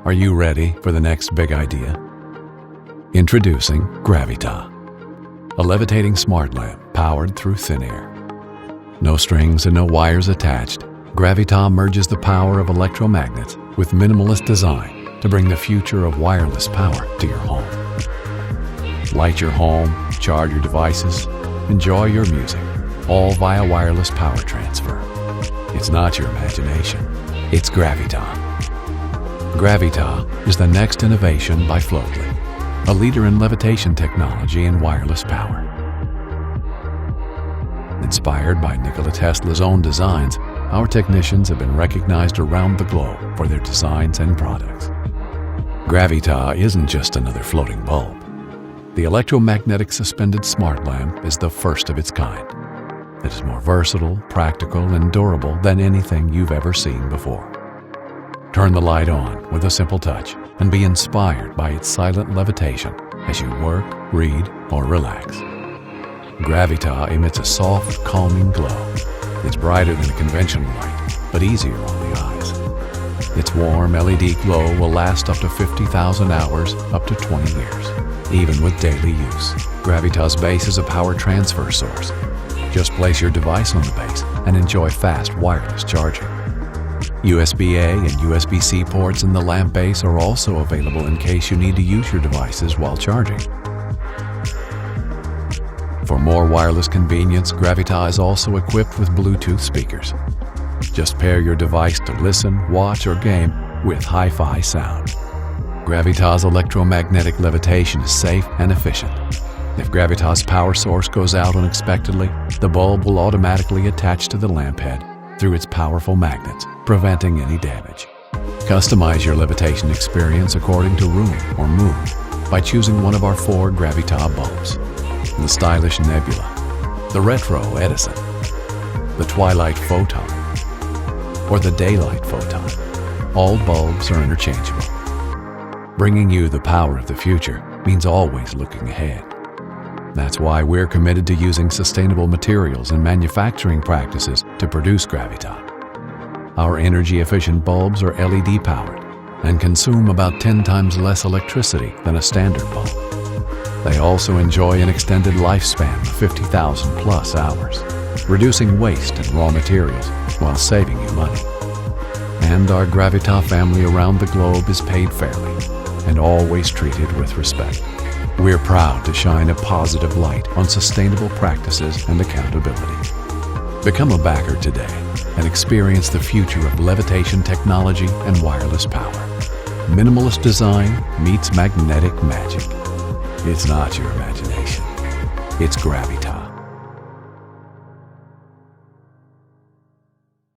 Are you ready for the next big idea? Introducing Gravita, a levitating smart lamp powered through thin air. No strings and no wires attached, Gravita merges the power of electromagnets with minimalist design to bring the future of wireless power to your home. Light your home, charge your devices, enjoy your music, all via wireless power transfer. It's not your imagination, it's Gravita. Gravita is the next innovation by Floatly, a leader in levitation technology and wireless power. Inspired by Nikola Tesla's own designs, our technicians have been recognized around the globe for their designs and products. Gravita isn't just another floating bulb. The electromagnetic suspended smart lamp is the first of its kind. It is more versatile, practical, and durable than anything you've ever seen before. Turn the light on with a simple touch and be inspired by its silent levitation as you work, read, or relax. Gravita emits a soft, calming glow. It's brighter than a conventional light, but easier on the eyes. Its warm LED glow will last up to 50,000 hours, up to 20 years, even with daily use. Gravita's base is a power transfer source. Just place your device on the base and enjoy fast wireless charging. USB-A and USB-C ports in the lamp base are also available in case you need to use your devices while charging. For more wireless convenience, Gravita is also equipped with Bluetooth speakers. Just pair your device to listen, watch, or game with hi-fi sound. Gravita's electromagnetic levitation is safe and efficient. If Gravita's power source goes out unexpectedly, the bulb will automatically attach to the lamp head through its powerful magnets, preventing any damage. Customize your levitation experience according to room or mood by choosing one of our 4 Gravita bulbs: the stylish Nebula, the retro Edison, the Twilight Photon, or the Daylight Photon. All bulbs are interchangeable. Bringing you the power of the future means always looking ahead. That's why we're committed to using sustainable materials and manufacturing practices to produce Gravita. Our energy-efficient bulbs are LED-powered and consume about 10 times less electricity than a standard bulb. They also enjoy an extended lifespan of 50,000 plus hours, reducing waste and raw materials while saving you money. And our Gravita family around the globe is paid fairly and always treated with respect. We're proud to shine a positive light on sustainable practices and accountability. Become a backer today and experience the future of levitation technology and wireless power. Minimalist design meets magnetic magic. It's not your imagination, it's Gravita.